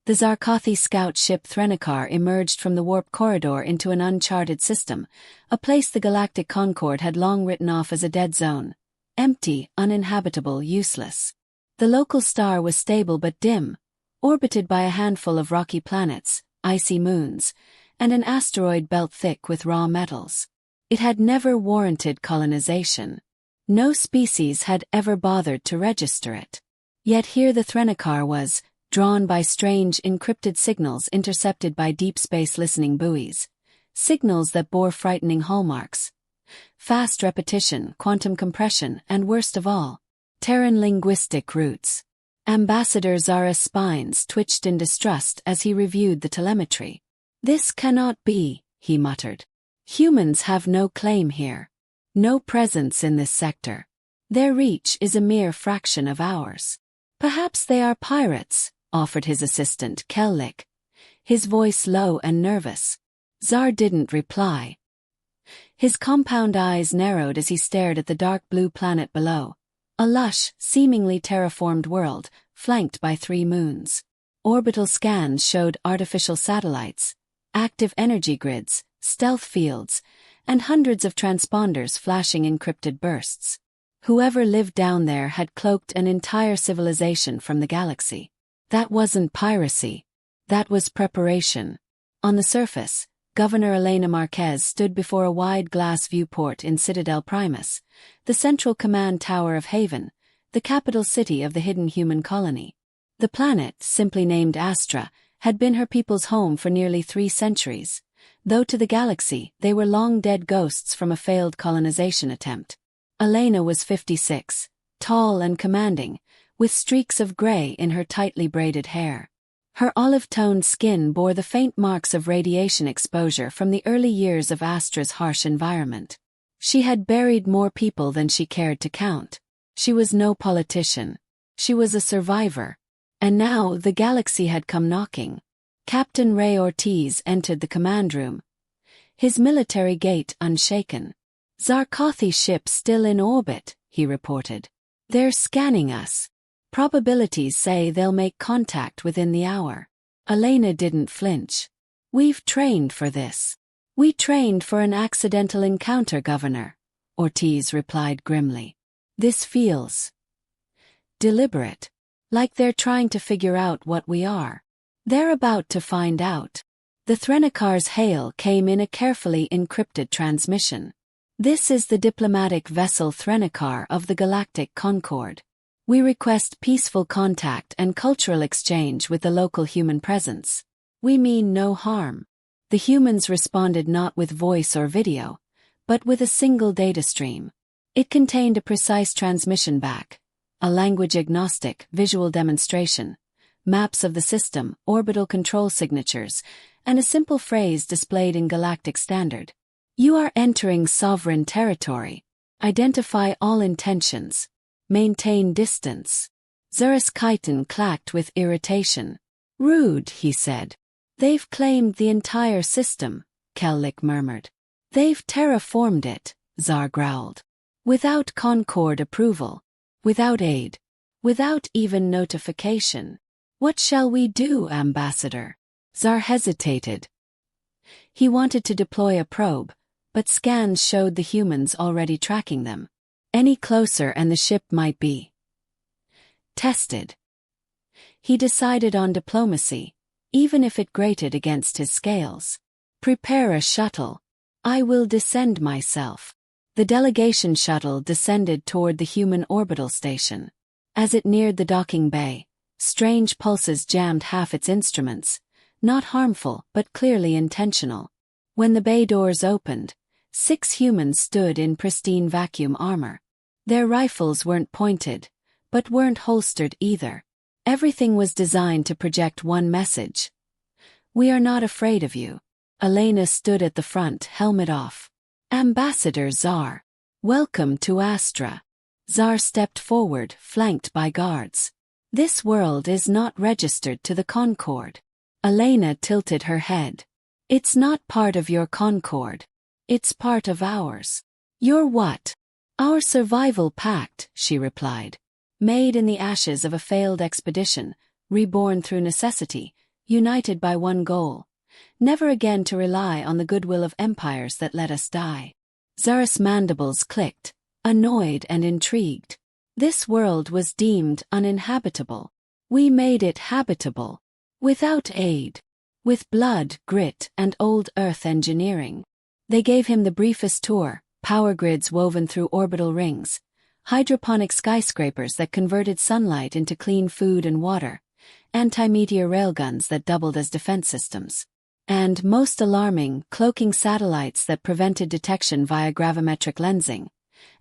The Zarkothi scout ship Threnakar emerged from the warp corridor into an uncharted system, a place the galactic Concord had long written off as a dead zone. Empty, uninhabitable, useless. The local star was stable but dim, orbited by a handful of rocky planets, icy moons, and an asteroid belt thick with raw metals. It had never warranted colonization. No species had ever bothered to register it. Yet here the Threnakar was, drawn by strange encrypted signals intercepted by deep space listening buoys. Signals that bore frightening hallmarks. Fast repetition, quantum compression, and worst of all, Terran linguistic roots. Ambassador Zara's spines twitched in distrust as he reviewed the telemetry. "This cannot be," he muttered. "Humans have no claim here. No presence in this sector. Their reach is a mere fraction of ours." "Perhaps they are pirates," offered his assistant Kellick, his voice low and nervous. Zar didn't reply. His compound eyes narrowed as he stared at the dark blue planet below, a lush, seemingly terraformed world, flanked by 3 moons. Orbital scans showed artificial satellites, active energy grids, stealth fields, and hundreds of transponders flashing encrypted bursts. Whoever lived down there had cloaked an entire civilization from the galaxy. That wasn't piracy. That was preparation. On the surface, Governor Elena Marquez stood before a wide glass viewport in Citadel Primus, the central command tower of Haven, the capital city of the hidden human colony. The planet, simply named Astra, had been her people's home for nearly 3 centuries, though to the galaxy they were long-dead ghosts from a failed colonization attempt. Elena was 56, tall and commanding, with streaks of gray in her tightly braided hair. Her olive-toned skin bore the faint marks of radiation exposure from the early years of Astra's harsh environment. She had buried more people than she cared to count. She was no politician. She was a survivor. And now the galaxy had come knocking. Captain Ray Ortiz entered the command room, his military gait unshaken. "Zarkothi ship still in orbit," he reported. "They're scanning us. Probabilities say they'll make contact within the hour." Elena didn't flinch. "We've trained for this." "We trained for an accidental encounter, Governor," Ortiz replied grimly. "This feels deliberate. Like they're trying to figure out what we are. They're about to find out." The Threnakar's hail came in a carefully encrypted transmission. "This is the diplomatic vessel Threnakar of the Galactic Concord. We request peaceful contact and cultural exchange with the local human presence. We mean no harm." The humans responded not with voice or video, but with a single data stream. It contained a precise transmission back, a language-agnostic visual demonstration, maps of the system, orbital control signatures, and a simple phrase displayed in galactic standard. "You are entering sovereign territory. Identify all intentions. Maintain distance." Zurus Chiton clacked with irritation. "Rude," he said. "They've claimed the entire system," Kellick murmured. "They've terraformed it," Zar growled. "Without Concord approval. Without aid. Without even notification. What shall we do, Ambassador?" Zar hesitated. He wanted to deploy a probe, but scans showed the humans already tracking them. Any closer and the ship might be tested. He decided on diplomacy, even if it grated against his scales. "Prepare a shuttle. I will descend myself." The delegation shuttle descended toward the human orbital station. As it neared the docking bay, strange pulses jammed half its instruments, not harmful but clearly intentional. When the bay doors opened, 6 humans stood in pristine vacuum armor. Their rifles weren't pointed, but weren't holstered either. Everything was designed to project one message. "We are not afraid of you." Elena stood at the front, helmet off. "Ambassador Zar. Welcome to Astra." Zar stepped forward, flanked by guards. "This world is not registered to the Concord." Elena tilted her head. "It's not part of your Concord. It's part of ours." "Your what?" "Our survival pact," she replied. "Made in the ashes of a failed expedition, reborn through necessity, united by one goal: never again to rely on the goodwill of empires that let us die. Tsar's mandibles clicked, annoyed and intrigued. This world was deemed uninhabitable. We made it habitable. Without aid. With blood, grit, and old Earth engineering. They gave him the briefest tour: power grids woven through orbital rings, hydroponic skyscrapers that converted sunlight into clean food and water, anti-meteor railguns that doubled as defense systems. And, most alarming, cloaking satellites that prevented detection via gravimetric lensing,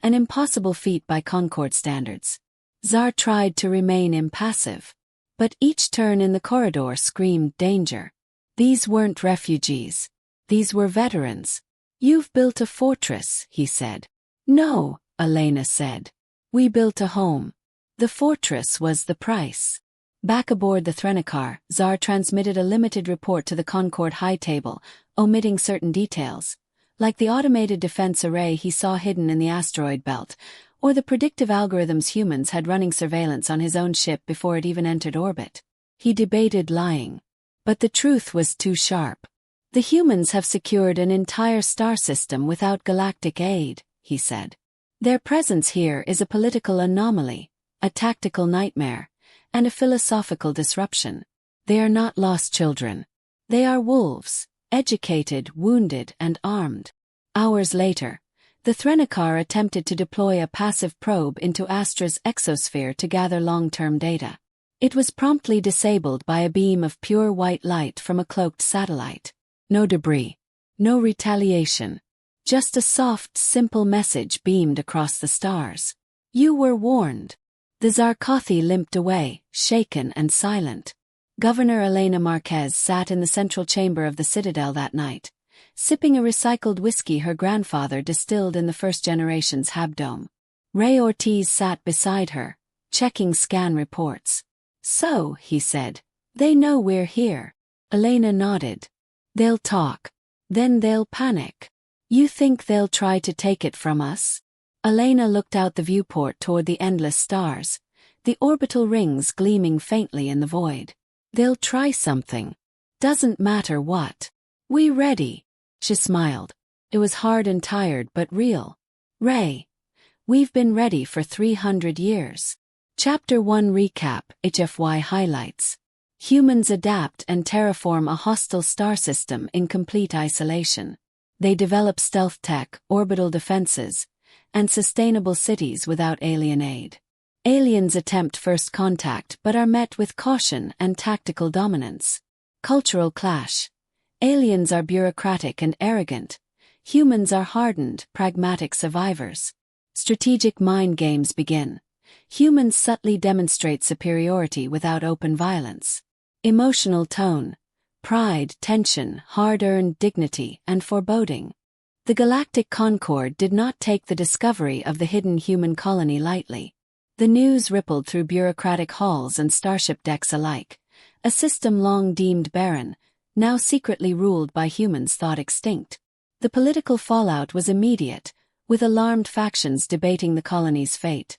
an impossible feat by Concorde standards. Tsar tried to remain impassive. But each turn in the corridor screamed danger. These weren't refugees. These were veterans. "You've built a fortress," he said. "No," Elena said. "We built a home. The fortress was the price." Back aboard the Threnokar, Tsar transmitted a limited report to the Concorde High Table, omitting certain details, like the automated defense array he saw hidden in the asteroid belt, or the predictive algorithms humans had running surveillance on his own ship before it even entered orbit. He debated lying. But the truth was too sharp. "The humans have secured an entire star system without galactic aid," he said. "Their presence here is a political anomaly, a tactical nightmare, and a philosophical disruption. They are not lost children. They are wolves, educated, wounded, and armed." Hours later, the Threnokar attempted to deploy a passive probe into Astra's exosphere to gather long-term data. It was promptly disabled by a beam of pure white light from a cloaked satellite. No debris. No retaliation. Just a soft, simple message beamed across the stars. "You were warned." The Zarkothi limped away, shaken and silent. Governor Elena Marquez sat in the central chamber of the Citadel that night, sipping a recycled whiskey her grandfather distilled in the first generation's Habdome. Ray Ortiz sat beside her, checking scan reports. "So," he said, "they know we're here." Elena nodded. "They'll talk. Then they'll panic. You think they'll try to take it from us?" Elena looked out the viewport toward the endless stars, the orbital rings gleaming faintly in the void. "They'll try something. Doesn't matter what. We ready." She smiled. It was hard and tired but real. "Ray, we've been ready for 300 years. Chapter 1 Recap, HFY Highlights. Humans adapt and terraform a hostile star system in complete isolation. They develop stealth tech, orbital defenses, and sustainable cities without alien aid. Aliens attempt first contact but are met with caution and tactical dominance. Cultural clash. Aliens are bureaucratic and arrogant. Humans are hardened, pragmatic survivors. Strategic mind games begin. Humans subtly demonstrate superiority without open violence. Emotional tone. Pride, tension, hard-earned dignity, and foreboding. The Galactic Concorde did not take the discovery of the hidden human colony lightly. The news rippled through bureaucratic halls and starship decks alike. A system long deemed barren, now secretly ruled by humans thought extinct. The political fallout was immediate, with alarmed factions debating the colony's fate: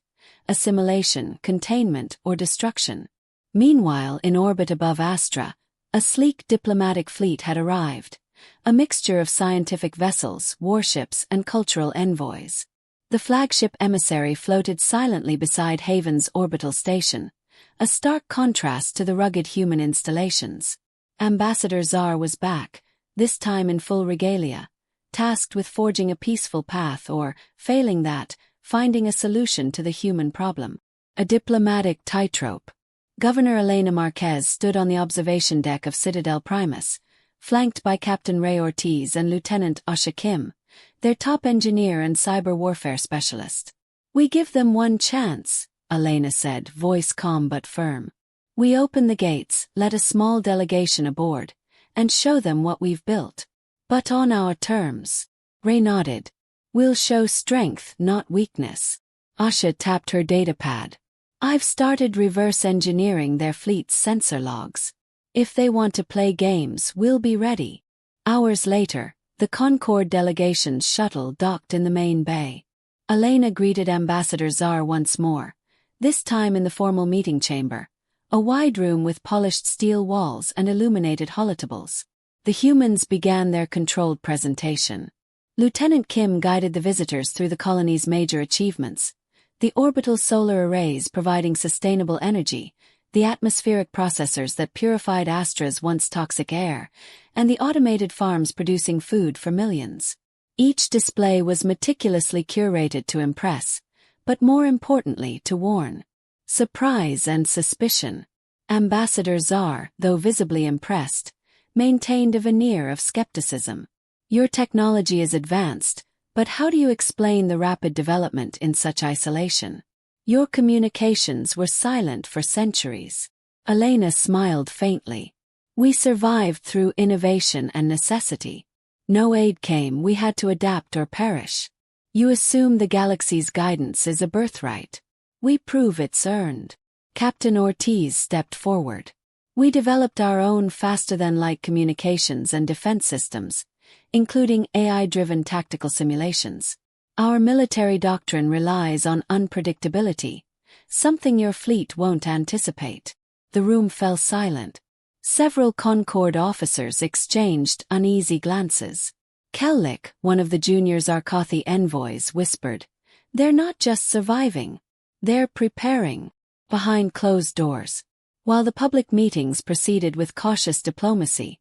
assimilation, containment, or destruction. Meanwhile, in orbit above Astra, a sleek diplomatic fleet had arrived, a mixture of scientific vessels, warships, and cultural envoys. The flagship emissary floated silently beside Haven's orbital station, a stark contrast to the rugged human installations. Ambassador Tsar was back, this time in full regalia, tasked with forging a peaceful path or, failing that, finding a solution to the human problem. A diplomatic tightrope. Governor Elena Marquez stood on the observation deck of Citadel Primus, flanked by Captain Ray Ortiz and Lieutenant Asha Kim, their top engineer and cyber warfare specialist. "We give them one chance," Elena said, voice calm but firm. "We open the gates, let a small delegation aboard, and show them what we've built. But on our terms." Ray nodded. "We'll show strength, not weakness." Asha tapped her datapad. "I've started reverse engineering their fleet's sensor logs. If they want to play games, we'll be ready." Hours later, the Concorde delegation's shuttle docked in the main bay. Elena greeted Ambassador Tsar once more, this time in the formal meeting chamber, A wide room with polished steel walls and illuminated holotables. The humans began their controlled presentation. Lieutenant Kim guided the visitors through the colony's major achievements: the orbital solar arrays providing sustainable energy, the atmospheric processors that purified Astra's once toxic air, and the automated farms producing food for millions. Each display was meticulously curated to impress, but more importantly to warn. Surprise and suspicion. Ambassador Czar, though visibly impressed, maintained a veneer of skepticism. Your technology is advanced, but how do you explain the rapid development in such isolation? Your communications were silent for centuries. Elena smiled faintly. We survived through innovation and necessity. No aid came, we had to adapt or perish. You assume the galaxy's guidance is a birthright. We prove it's earned. Captain Ortiz stepped forward. We developed our own faster-than-light communications and defense systems, including AI-driven tactical simulations. Our military doctrine relies on unpredictability, something your fleet won't anticipate. The room fell silent. Several Concord officers exchanged uneasy glances. Kellick, one of the junior Zarkothi envoys, whispered, "They're not just surviving. They're preparing." Behind closed doors. While the public meetings proceeded with cautious diplomacy,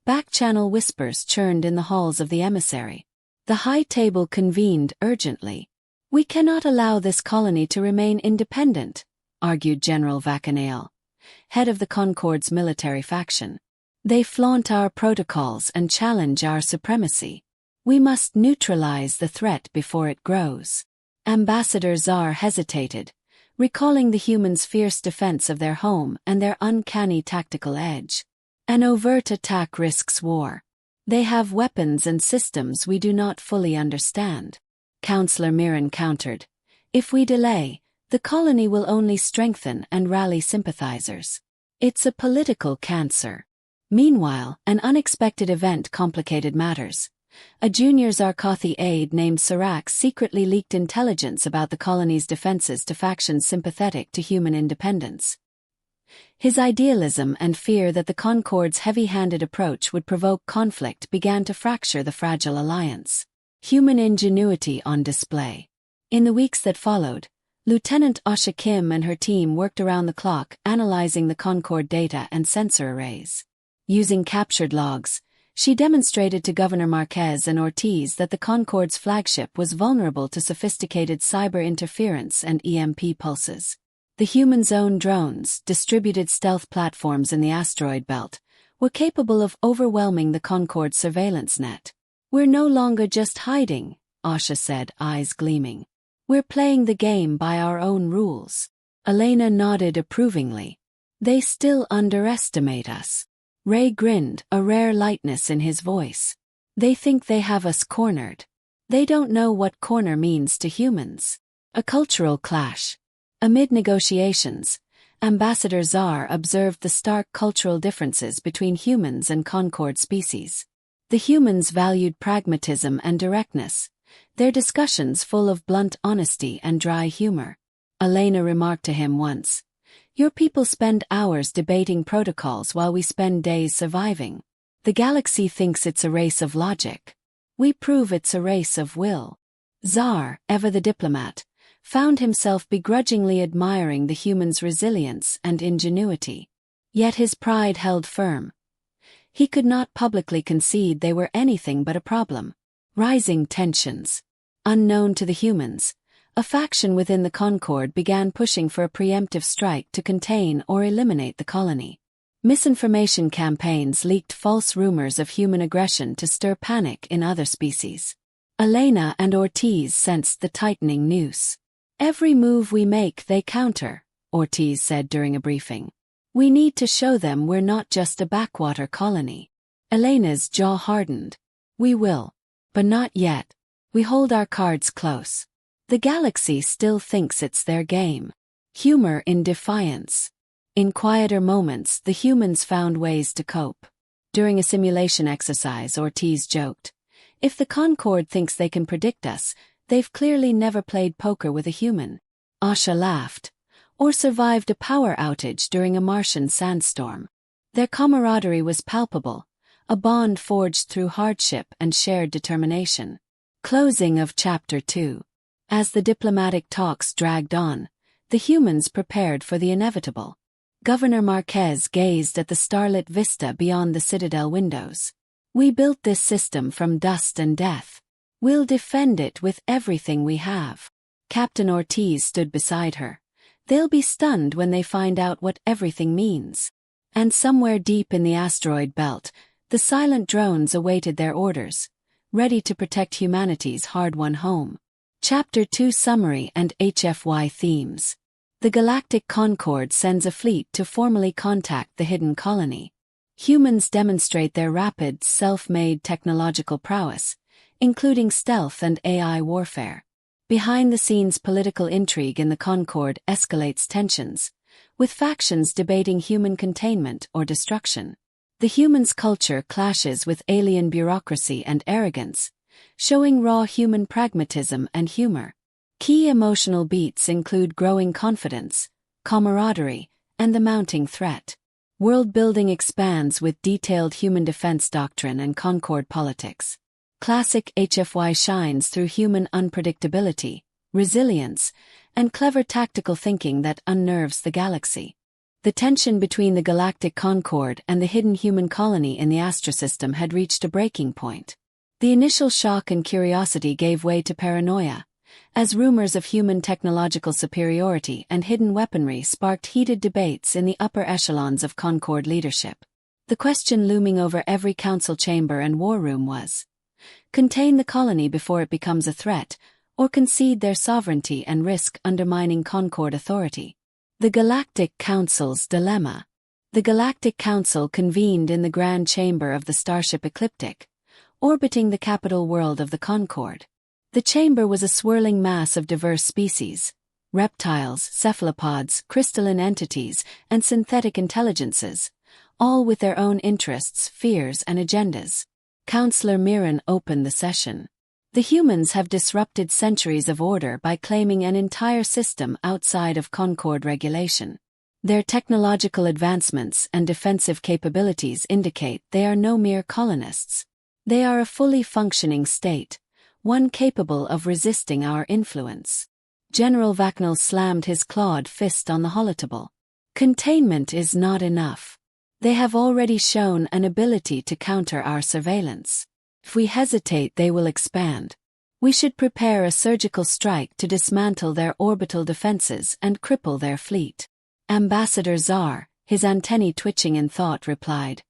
back-channel whispers churned in the halls of the emissary. The high table convened urgently. "We cannot allow this colony to remain independent," argued General Vacanale, head of the Concord's military faction. "They flaunt our protocols and challenge our supremacy. We must neutralize the threat before it grows." Ambassador Czar hesitated, recalling the humans' fierce defense of their home and their uncanny tactical edge. An overt attack risks war. They have weapons and systems we do not fully understand. Councillor Mirren countered, "If we delay, the colony will only strengthen and rally sympathizers. It's a political cancer." Meanwhile, an unexpected event complicated matters. A junior Zarkothi aide named Serac secretly leaked intelligence about the colony's defenses to factions sympathetic to human independence. His idealism and fear that the Concord's heavy-handed approach would provoke conflict began to fracture the fragile alliance. Human ingenuity on display. In the weeks that followed, Lieutenant Asha Kim and her team worked around the clock analyzing the Concord data and sensor arrays. Using captured logs, she demonstrated to Governor Marquez and Ortiz that the Concord's flagship was vulnerable to sophisticated cyber interference and EMP pulses. The humans' own drones, distributed stealth platforms in the asteroid belt, were capable of overwhelming the Concord's surveillance net. "We're no longer just hiding," Asha said, eyes gleaming. "We're playing the game by our own rules." Elena nodded approvingly. "They still underestimate us." Ray grinned, a rare lightness in his voice. "They think they have us cornered. They don't know what corner means to humans." A cultural clash. Amid negotiations, Ambassador Czar observed the stark cultural differences between humans and Concord species. The humans valued pragmatism and directness, their discussions full of blunt honesty and dry humor. Elena remarked to him once, "Your people spend hours debating protocols while we spend days surviving. The galaxy thinks it's a race of logic. We prove it's a race of will." Czar, ever the diplomat, found himself begrudgingly admiring the humans' resilience and ingenuity. Yet his pride held firm. He could not publicly concede they were anything but a problem. Rising tensions. Unknown to the humans, a faction within the Concord began pushing for a preemptive strike to contain or eliminate the colony. Misinformation campaigns leaked false rumors of human aggression to stir panic in other species. Elena and Ortiz sensed the tightening noose. "Every move we make they counter," Ortiz said during a briefing. "We need to show them we're not just a backwater colony." Elena's jaw hardened. "We will. But not yet. We hold our cards close. The galaxy still thinks it's their game." Humor in defiance. In quieter moments, the humans found ways to cope. During a simulation exercise, Ortiz joked, "If the Concord thinks they can predict us, they've clearly never played poker with a human." Asha laughed. or survived a power outage during a Martian sandstorm. Their camaraderie was palpable, a bond forged through hardship and shared determination. Closing of Chapter 2. As the diplomatic talks dragged on, the humans prepared for the inevitable. Governor Marquez gazed at the starlit vista beyond the citadel windows. "We built this system from dust and death. We'll defend it with everything we have." Captain Ortiz stood beside her. "They'll be stunned when they find out what everything means." And somewhere deep in the asteroid belt, the silent drones awaited their orders, ready to protect humanity's hard-won home. Chapter 2 Summary and HFY Themes. The Galactic Concord sends a fleet to formally contact the hidden colony. Humans demonstrate their rapid, self-made technological prowess, including stealth and AI warfare. Behind-the-scenes political intrigue in the Concord escalates tensions, with factions debating human containment or destruction. The humans' culture clashes with alien bureaucracy and arrogance, showing raw human pragmatism and humor. Key emotional beats include growing confidence, camaraderie, and the mounting threat. World-building expands with detailed human defense doctrine and Concord politics. Classic HFY shines through human unpredictability, resilience, and clever tactical thinking that unnerves the galaxy. The tension between the Galactic Concord and the hidden human colony in the astrosystem had reached a breaking point. The initial shock and curiosity gave way to paranoia, as rumors of human technological superiority and hidden weaponry sparked heated debates in the upper echelons of Concord leadership. The question looming over every council chamber and war room was: contain the colony before it becomes a threat, or concede their sovereignty and risk undermining Concord authority? The Galactic Council's dilemma. The Galactic Council convened in the Grand Chamber of the starship Ecliptic, orbiting the capital world of the Concord. The chamber was a swirling mass of diverse species: reptiles, cephalopods, crystalline entities, and synthetic intelligences, all with their own interests, fears, and agendas. Councillor Mirren opened the session. The humans have disrupted centuries of order by claiming an entire system outside of Concord regulation. Their technological advancements and defensive capabilities indicate they are no mere colonists. They are a fully functioning state, one capable of resisting our influence. General Vacknell slammed his clawed fist on the holotable. Containment is not enough. They have already shown an ability to counter our surveillance. If we hesitate, they will expand. We should prepare a surgical strike to dismantle their orbital defenses and cripple their fleet. Ambassador Czar, his antennae twitching in thought, replied,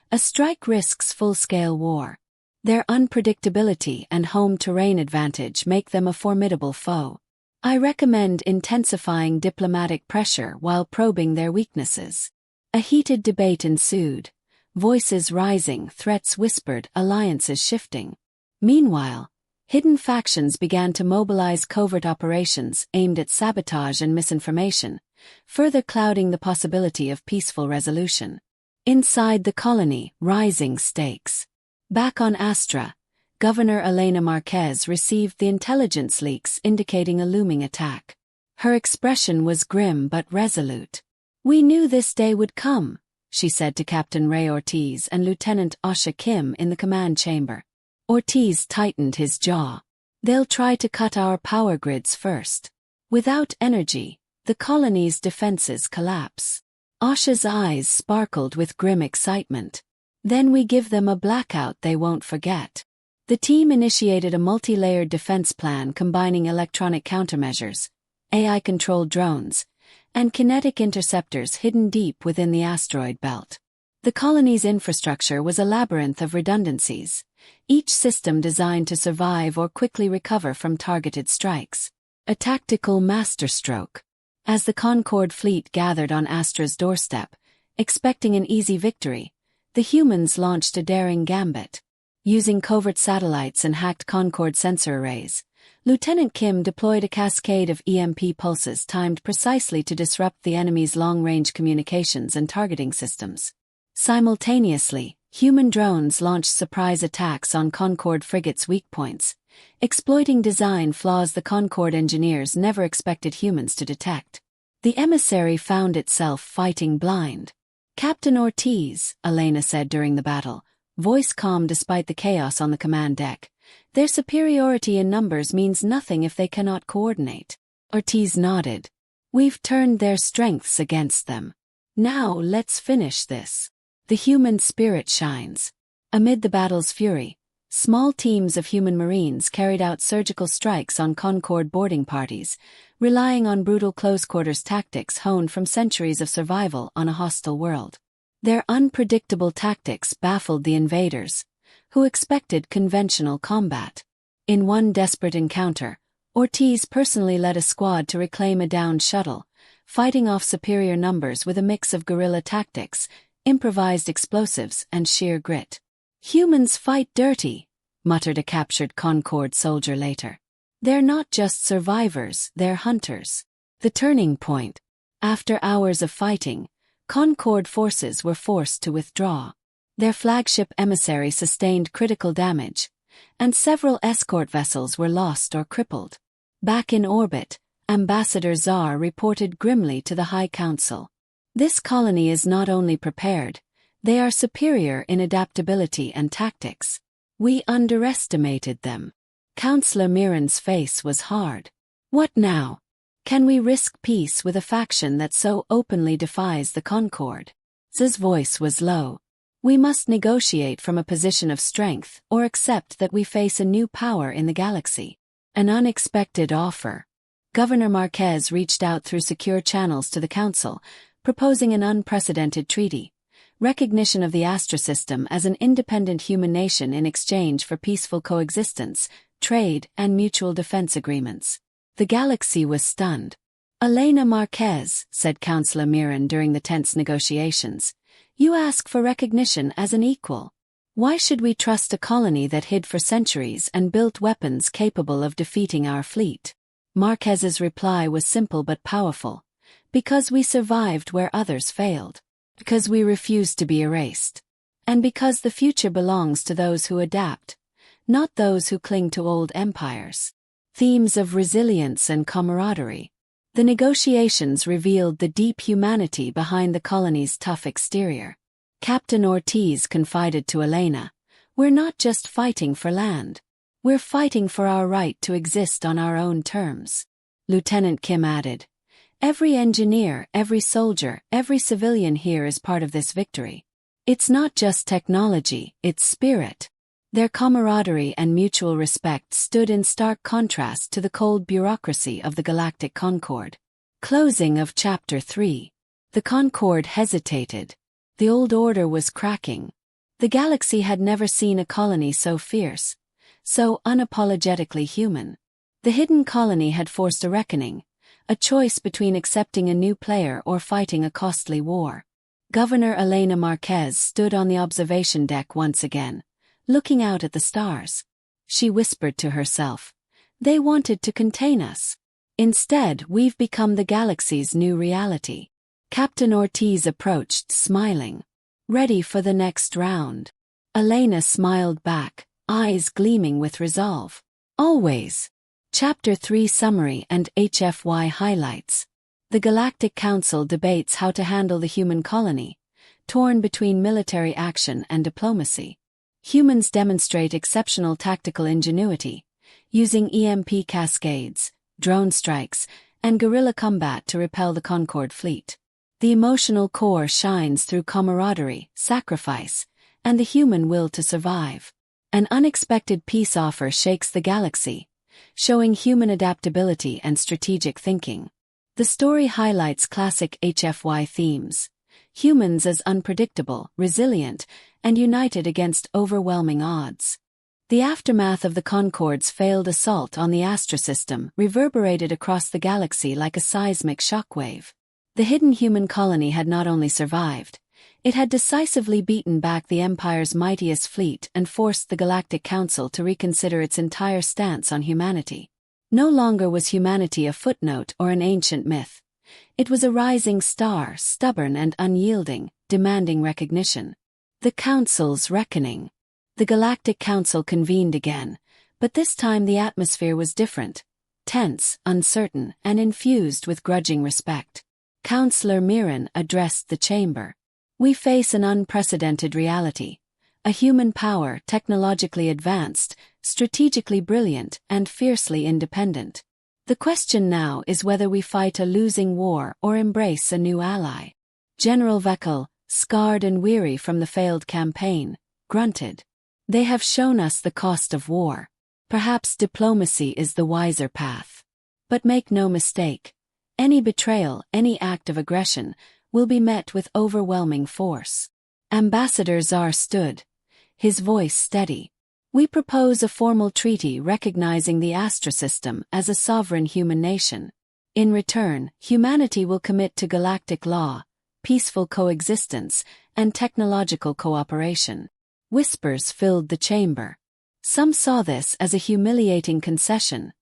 "A strike risks full-scale war. Their unpredictability and home terrain advantage make them a formidable foe. I recommend intensifying diplomatic pressure while probing their weaknesses." A heated debate ensued. Voices rising, threats whispered, alliances shifting. Meanwhile, hidden factions began to mobilize covert operations aimed at sabotage and misinformation, further clouding the possibility of peaceful resolution. Inside the colony, rising stakes. Back on Astra, Governor Elena Marquez received the intelligence leaks indicating a looming attack. Her expression was grim but resolute. "We knew this day would come," she said to Captain Ray Ortiz and Lieutenant Asha Kim in the command chamber. Ortiz tightened his jaw. "They'll try to cut our power grids first. Without energy, the colony's defenses collapse." Asha's eyes sparkled with grim excitement. "Then we give them a blackout they won't forget." The team initiated a multi-layered defense plan combining electronic countermeasures, AI-controlled drones, and kinetic interceptors hidden deep within the asteroid belt. The colony's infrastructure was a labyrinth of redundancies, each system designed to survive or quickly recover from targeted strikes. A tactical masterstroke. As the Concord fleet gathered on Astra's doorstep, expecting an easy victory, the humans launched a daring gambit. Using covert satellites and hacked Concord sensor arrays, Lieutenant Kim deployed a cascade of EMP pulses timed precisely to disrupt the enemy's long-range communications and targeting systems. Simultaneously, human drones launched surprise attacks on Concord frigate's weak points, exploiting design flaws the Concord engineers never expected humans to detect. The emissary found itself fighting blind. "Captain Ortiz," Elena said during the battle, voice calm despite the chaos on the command deck, "their superiority in numbers means nothing if they cannot coordinate." Ortiz nodded. "We've turned their strengths against them. Now let's finish this." The human spirit shines. Amid the battle's fury, small teams of human marines carried out surgical strikes on Concorde boarding parties, relying on brutal close-quarters tactics honed from centuries of survival on a hostile world. Their unpredictable tactics baffled the invaders, who expected conventional combat. In one desperate encounter, Ortiz personally led a squad to reclaim a downed shuttle, fighting off superior numbers with a mix of guerrilla tactics, improvised explosives, and sheer grit. "Humans fight dirty," muttered a captured Concorde soldier later. "They're not just survivors, they're hunters." The turning point. After hours of fighting, Concorde forces were forced to withdraw. Their flagship emissary sustained critical damage, and several escort vessels were lost or crippled. Back in orbit, Ambassador Czar reported grimly to the High Council. "This colony is not only prepared, they are superior in adaptability and tactics. We underestimated them." Councillor Mirren's face was hard. "What now? Can we risk peace with a faction that so openly defies the Concorde?" Z's voice was low. "We must negotiate from a position of strength or accept that we face a new power in the galaxy." An unexpected offer. Governor Marquez reached out through secure channels to the Council, proposing an unprecedented treaty: recognition of the Astra system as an independent human nation in exchange for peaceful coexistence, trade, and mutual defense agreements. The galaxy was stunned. "Elena Marquez," said Councillor Mirren during the tense negotiations, "you ask for recognition as an equal. Why should we trust a colony that hid for centuries and built weapons capable of defeating our fleet?" Marquez's reply was simple but powerful. "Because we survived where others failed. Because we refused to be erased. And because the future belongs to those who adapt, not those who cling to old empires." Themes of resilience and camaraderie. The negotiations revealed the deep humanity behind the colony's tough exterior. Captain Ortiz confided to Elena, "We're not just fighting for land. We're fighting for our right to exist on our own terms." Lieutenant Kim added, "Every engineer, every soldier, every civilian here is part of this victory. It's not just technology, it's spirit." Their camaraderie and mutual respect stood in stark contrast to the cold bureaucracy of the Galactic Concorde. Closing of Chapter 3. The Concorde hesitated. The old order was cracking. The galaxy had never seen a colony so fierce, so unapologetically human. The hidden colony had forced a reckoning, a choice between accepting a new player or fighting a costly war. Governor Elena Marquez stood on the observation deck once again, looking out at the stars. She whispered to herself, "They wanted to contain us. Instead, we've become the galaxy's new reality." Captain Ortiz approached, smiling. "Ready for the next round?" Elena smiled back, eyes gleaming with resolve. "Always." Chapter 3 Summary and HFY Highlights. The Galactic Council debates how to handle the human colony, torn between military action and diplomacy. Humans demonstrate exceptional tactical ingenuity, using EMP cascades, drone strikes, and guerrilla combat to repel the Concorde fleet. The emotional core shines through camaraderie, sacrifice, and the human will to survive. An unexpected peace offer shakes the galaxy, showing human adaptability and strategic thinking. The story highlights classic HFY themes: humans as unpredictable, resilient, and united against overwhelming odds. The aftermath of the Concorde's failed assault on the Astra system reverberated across the galaxy like a seismic shockwave. The hidden human colony had not only survived, it had decisively beaten back the Empire's mightiest fleet and forced the Galactic Council to reconsider its entire stance on humanity. No longer was humanity a footnote or an ancient myth. It was a rising star, stubborn and unyielding, demanding recognition. The Council's reckoning. The Galactic Council convened again, but this time the atmosphere was different: tense, uncertain, and infused with grudging respect. Counselor Mirren addressed the chamber. We face an unprecedented reality. A human power technologically advanced, strategically brilliant, and fiercely independent. The question now is whether we fight a losing war or embrace a new ally. General Vekal, scarred and weary from the failed campaign, grunted. They have shown us the cost of war. Perhaps diplomacy is the wiser path. But make no mistake, any betrayal, any act of aggression, will be met with overwhelming force. Ambassador Czar stood, his voice steady. We propose a formal treaty recognizing the Astra system as a sovereign human nation. In return, humanity will commit to galactic law, peaceful coexistence, and technological cooperation. Whispers filled the chamber. Some saw this as a humiliating concession.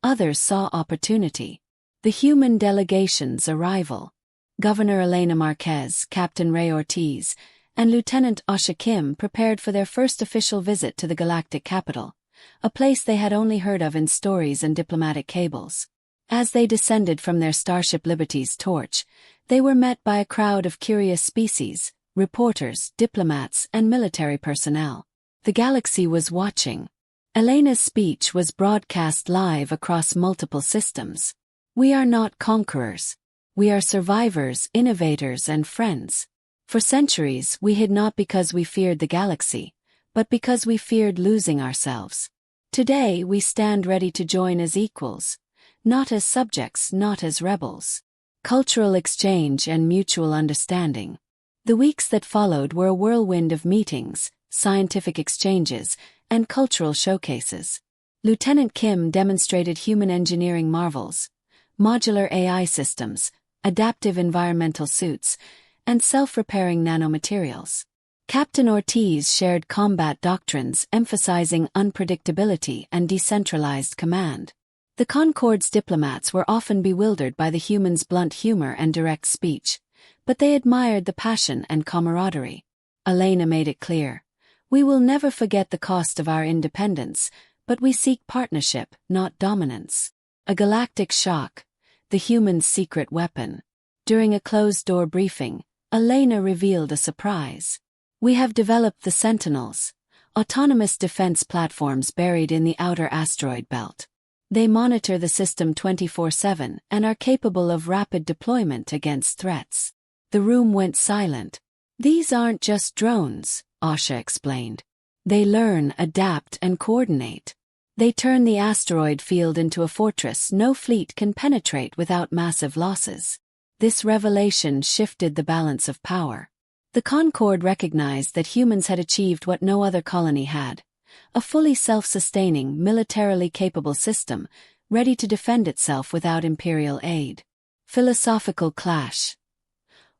Others saw opportunity. The human delegation's arrival. Governor Elena Marquez, Captain Ray Ortiz, and Lieutenant Asha Kim prepared for their first official visit to the galactic capital, a place they had only heard of in stories and diplomatic cables. As they descended from their Starship Liberty's torch, they were met by a crowd of curious species, reporters, diplomats, and military personnel. The galaxy was watching. Elena's speech was broadcast live across multiple systems. We are not conquerors. We are survivors, innovators, and friends. For centuries, we hid not because we feared the galaxy, but because we feared losing ourselves. Today, we stand ready to join as equals, not as subjects, not as rebels. Cultural exchange and mutual understanding. The weeks that followed were a whirlwind of meetings, scientific exchanges, and cultural showcases. Lieutenant Kim demonstrated human engineering marvels, modular AI systems, adaptive environmental suits, and self-repairing nanomaterials. Captain Ortiz shared combat doctrines emphasizing unpredictability and decentralized command. The Concord's diplomats were often bewildered by the humans' blunt humor and direct speech, but they admired the passion and camaraderie. Elena made it clear. We will never forget the cost of our independence, but we seek partnership, not dominance. A galactic shock, the humans' secret weapon. During a closed-door briefing, Elena revealed a surprise. We have developed the Sentinels, autonomous defense platforms buried in the outer asteroid belt. They monitor the system 24/7 and are capable of rapid deployment against threats. The room went silent. These aren't just drones, Asha explained. They learn, adapt, and coordinate. They turn the asteroid field into a fortress no fleet can penetrate without massive losses. This revelation shifted the balance of power. The Concord recognized that humans had achieved what no other colony had, a fully self-sustaining, militarily capable system, ready to defend itself without imperial aid. Philosophical clash.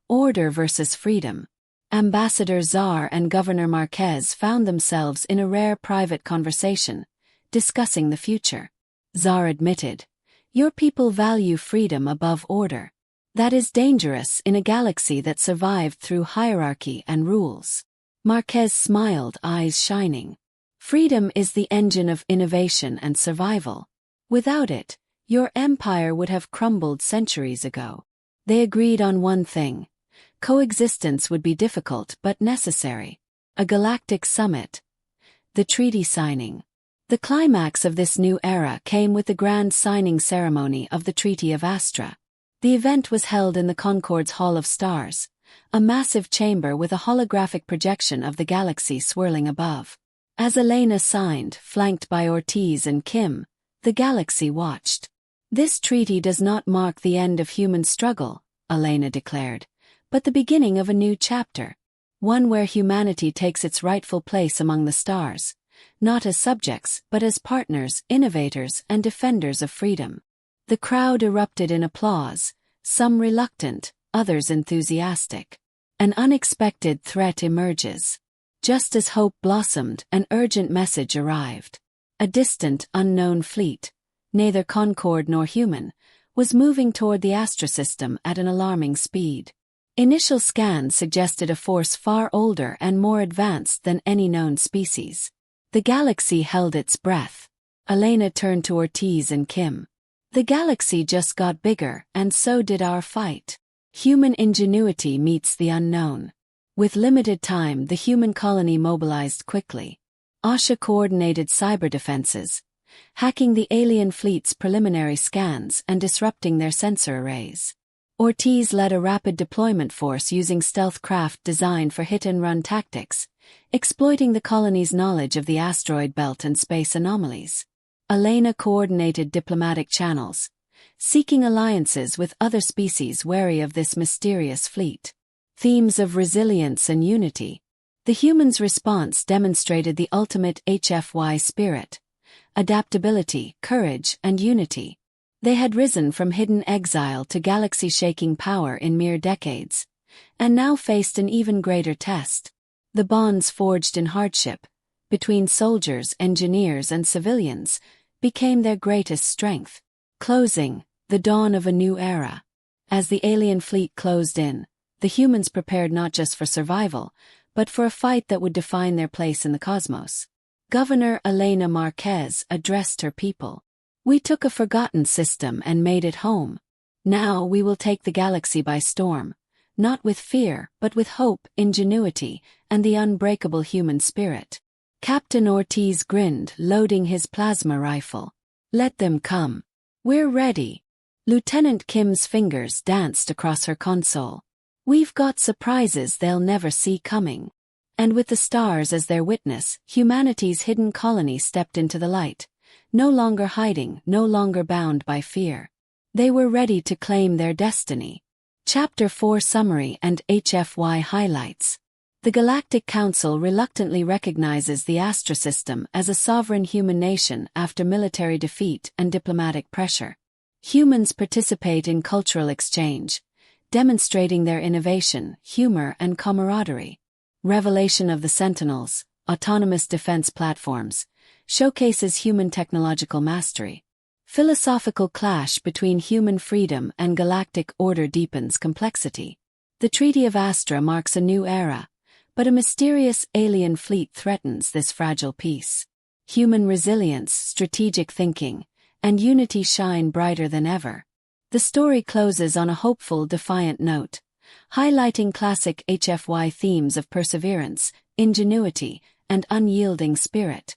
Order versus freedom. Ambassador Czar and Governor Marquez found themselves in a rare private conversation, discussing the future. Czar admitted, "Your people value freedom above order. That is dangerous in a galaxy that survived through hierarchy and rules." Marquez smiled, eyes shining. "Freedom is the engine of innovation and survival. Without it, your empire would have crumbled centuries ago." They agreed on one thing. Coexistence would be difficult but necessary. A galactic summit. The treaty signing. The climax of this new era came with the grand signing ceremony of the Treaty of Astra. The event was held in the Concord's Hall of Stars, a massive chamber with a holographic projection of the galaxy swirling above. As Elena signed, flanked by Ortiz and Kim, the galaxy watched. "This treaty does not mark the end of human struggle," Elena declared, "but the beginning of a new chapter. One where humanity takes its rightful place among the stars, not as subjects but as partners, innovators, and defenders of freedom." The crowd erupted in applause, some reluctant, others enthusiastic. An unexpected threat emerges. Just as hope blossomed, an urgent message arrived. A distant, unknown fleet, neither Concord nor human, was moving toward the Astra system at an alarming speed. Initial scans suggested a force far older and more advanced than any known species. The galaxy held its breath. Elena turned to Ortiz and Kim. "The galaxy just got bigger, and so did our fight. Human ingenuity meets the unknown. With limited time, the human colony mobilized quickly. Asha coordinated cyber defenses, hacking the alien fleet's preliminary scans and disrupting their sensor arrays. Ortiz led a rapid deployment force using stealth craft designed for hit-and-run tactics, exploiting the colony's knowledge of the asteroid belt and space anomalies. Elena coordinated diplomatic channels, seeking alliances with other species wary of this mysterious fleet. Themes of resilience and unity. The humans' response demonstrated the ultimate HFY spirit: adaptability, courage, and unity. They had risen from hidden exile to galaxy-shaking power in mere decades, and now faced an even greater test. The bonds forged in hardship, between soldiers, engineers, and civilians, became their greatest strength. Closing, the dawn of a new era. As the alien fleet closed in, the humans prepared not just for survival, but for a fight that would define their place in the cosmos. Governor Elena Marquez addressed her people. "We took a forgotten system and made it home. Now we will take the galaxy by storm, not with fear, but with hope, ingenuity, and the unbreakable human spirit." Captain Ortiz grinned, loading his plasma rifle. "Let them come. We're ready." Lieutenant Kim's fingers danced across her console. "We've got surprises they'll never see coming." And with the stars as their witness, humanity's hidden colony stepped into the light, no longer hiding, no longer bound by fear. They were ready to claim their destiny. Chapter 4 Summary and HFY Highlights. The Galactic Council reluctantly recognizes the Astra system as a sovereign human nation after military defeat and diplomatic pressure. Humans participate in cultural exchange, demonstrating their innovation, humor, and camaraderie. Revelation of the Sentinels, autonomous defense platforms, showcases human technological mastery. Philosophical clash between human freedom and galactic order deepens complexity. The Treaty of Astra marks a new era, but a mysterious alien fleet threatens this fragile peace. Human resilience, strategic thinking, and unity shine brighter than ever. The story closes on a hopeful, defiant note, highlighting classic HFY themes of perseverance, ingenuity, and unyielding spirit.